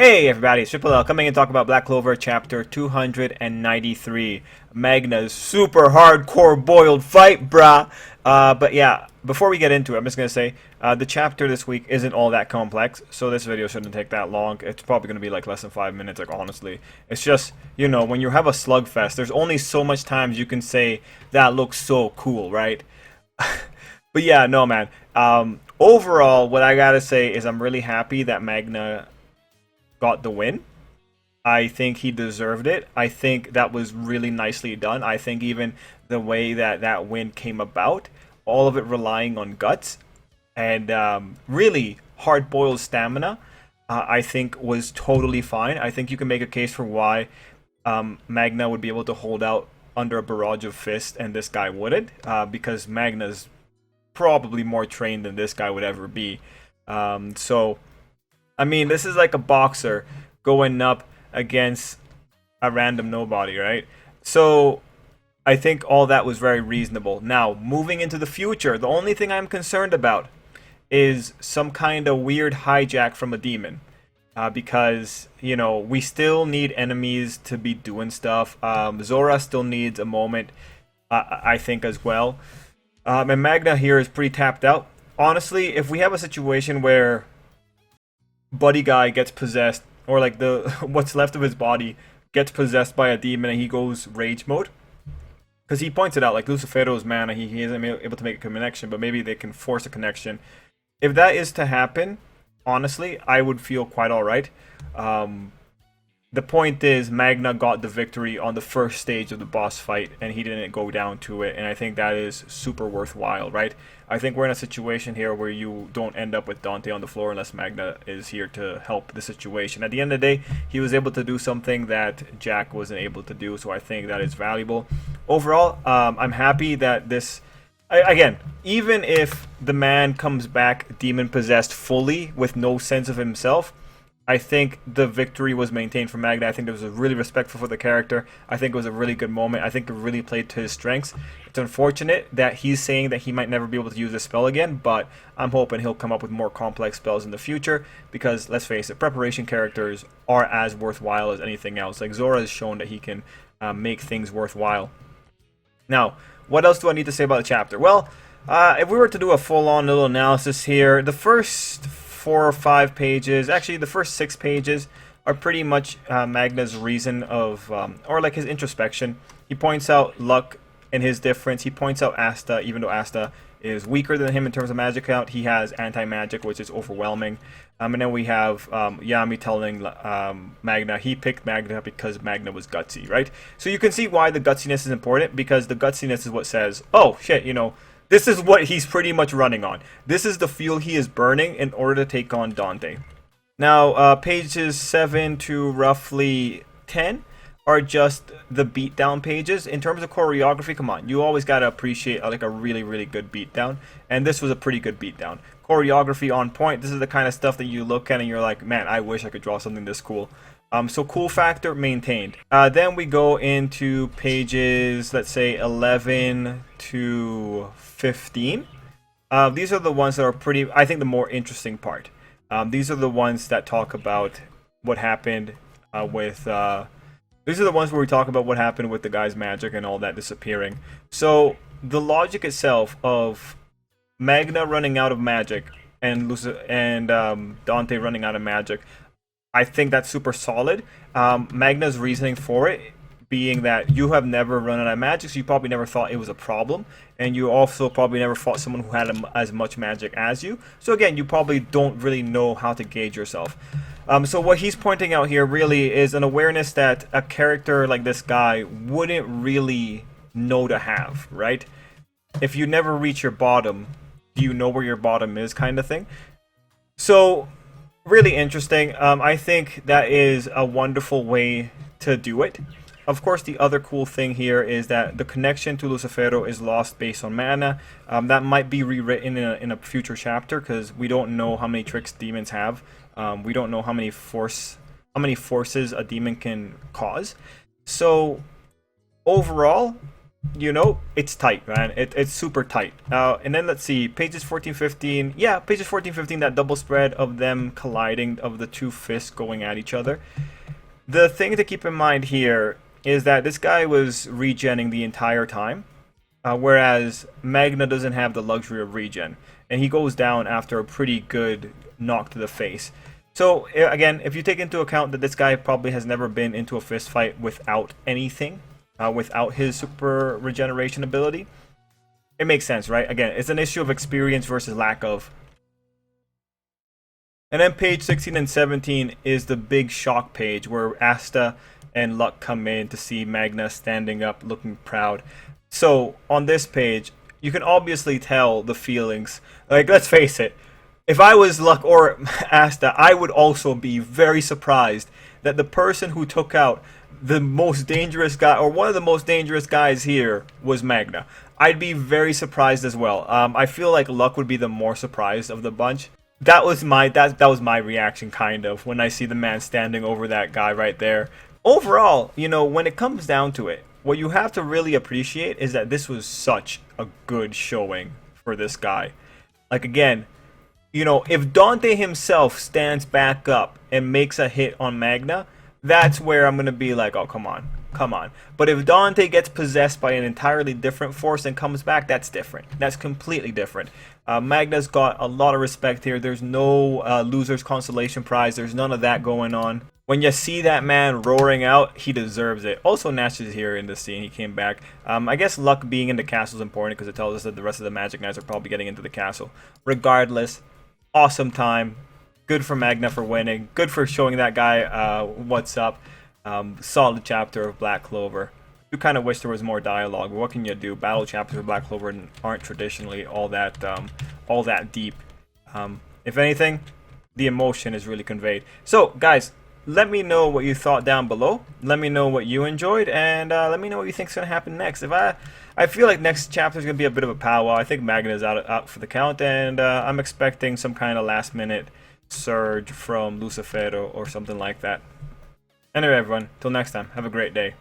Hey everybody, it's Tripl-L coming and talk about Black Clover chapter 293. Magna's super hardcore boiled fight, brah. But yeah, before we get into it, I'm just going to say the chapter this week isn't all that complex, so this video shouldn't take that long. It's probably going to be like less than 5 minutes, like honestly. It's just, you know, when you have a slugfest, there's only so much times you can say, that looks so cool, right? But yeah, no man. Overall, what I gotta say is I'm really happy that Magna got the win. I think he deserved it. I think that was really nicely done. I think even the way that that win came about, all of it relying on guts and really hard-boiled stamina, I think was totally fine. I think you can make a case for why Magna would be able to hold out under a barrage of fists and this guy wouldn't, because Magna's probably more trained than this guy would ever be. So I mean, this is like a boxer going up against a random nobody, right? So I think all that was very reasonable. Now, moving into the future, the only thing I'm concerned about is some kind of weird hijack from a demon. Because, you know, we still need enemies to be doing stuff. Zora still needs a moment, I think, as well. And Magna here is pretty tapped out. Honestly, if we have a situation where Buddy Guy gets possessed, or like the what's left of his body gets possessed by a demon and he goes rage mode, because he points it out, like Lucifero's mana, he isn't able to make a connection, but maybe they can force a connection. If that is to happen, honestly, I would feel quite alright. The point is, Magna got the victory on the first stage of the boss fight, and he didn't go down to it, and I think that is super worthwhile, right? I think we're in a situation here where you don't end up with Dante on the floor unless Magna is here to help the situation. At the end of the day, he was able to do something that Jack wasn't able to do, so I think that is valuable. Overall, I'm happy that this... Again, even if the man comes back demon-possessed fully with no sense of himself, I think the victory was maintained for Magna. I think it was really respectful for the character. I think it was a really good moment. I think it really played to his strengths. It's unfortunate that he's saying that he might never be able to use this spell again, but I'm hoping he'll come up with more complex spells in the future, because let's face it, preparation characters are as worthwhile as anything else. Like Zora has shown that he can make things worthwhile. Now, what else do I need to say about the chapter? Well, if we were to do a full-on little analysis here, the first 4 or 5 pages, actually the first 6 pages, are pretty much Magna's reason of, or like his introspection. He points out Luck and his difference. He points out Asta, even though Asta is weaker than him in terms of magic count, he has anti-magic, which is overwhelming. And then we have Yami telling Magna he picked Magna because Magna was gutsy, right? So you can see why the gutsiness is important, because the gutsiness is what says, oh shit, you know, this is what he's pretty much running on. This is the fuel he is burning in order to take on Dante. Now, pages 7 to roughly 10 are just the beatdown pages. In terms of choreography, come on, you always gotta appreciate like a really, really good beatdown. And this was a pretty good beatdown. Choreography on point. This is the kind of stuff that you look at and you're like, man, I wish I could draw something this cool. So cool factor maintained. Then we go into pages, let's say 11 to 15. These are the ones that are pretty, I think, the more interesting part. These are the ones that talk about what happened with... these are the ones where we talk about what happened with the guy's magic and all that disappearing. So the logic itself of Magna running out of magic and Dante running out of magic, I think that's super solid. Magna's reasoning for it being that you have never run out of magic, so you probably never thought it was a problem, and you also probably never fought someone who had as much magic as you. So again, you probably don't really know how to gauge yourself. So what he's pointing out here really is an awareness that a character like this guy wouldn't really know to have, right? If you never reach your bottom, do you know where your bottom is, kind of thing? So really interesting. I think that is a wonderful way to do it. Of course, the other cool thing here is that the connection to Lucifero is lost based on mana. That might be rewritten in a future chapter, because we don't know how many tricks demons have. We don't know how many forces a demon can cause. So overall, you know, it's tight, man. It's super tight. And then let's see, pages 14, 15. Yeah, pages 14, 15, that double spread of them colliding, of the two fists going at each other. The thing to keep in mind here is that this guy was regenning the entire time, whereas Magna doesn't have the luxury of regen, and he goes down after a pretty good knock to the face. So again, if you take into account that this guy probably has never been into a fist fight without anything, without his super regeneration ability, it makes sense, right? Again, it's an issue of experience versus lack of. And then page 16 and 17 is the big shock page where Asta and Luck come in to see Magna standing up looking proud. So on this page, you can obviously tell the feelings. Like, let's face it, if I was Luck or Asta, I would also be very surprised that the person who took out the most dangerous guy, or one of the most dangerous guys here, was Magna. I'd be very surprised as well. I feel like Luck would be the more surprised of the bunch. That was my reaction, kind of, when I see the man standing over that guy right there. Overall, you know, when it comes down to it, what you have to really appreciate is that this was such a good showing for this guy. Like, again, you know, if Dante himself stands back up and makes a hit on Magna, that's where I'm gonna be like, oh, come on, come on. But if Dante gets possessed by an entirely different force and comes back, that's different. That's completely different. Magna's got a lot of respect here. There's no loser's consolation prize. There's none of that going on. When you see that man roaring out, he deserves it. Also, Nash is here in the scene. He came back. I guess Luck being in the castle is important because it tells us that the rest of the Magic Knights are probably getting into the castle. Regardless, awesome time. Good for Magna for winning. Good for showing that guy what's up. Solid chapter of Black Clover. You kind of wish there was more dialogue, but what can you do? Battle chapters of Black Clover aren't traditionally all that deep. If anything, the emotion is really conveyed. So, guys, let me know what you thought down below. Let me know what you enjoyed, and let me know what you think's gonna happen next. I feel like next chapter is gonna be a bit of a powwow. I think Magna's out for the count, and I'm expecting some kind of last-minute surge from Lucifer or something like that. Anyway, everyone, till next time, have a great day.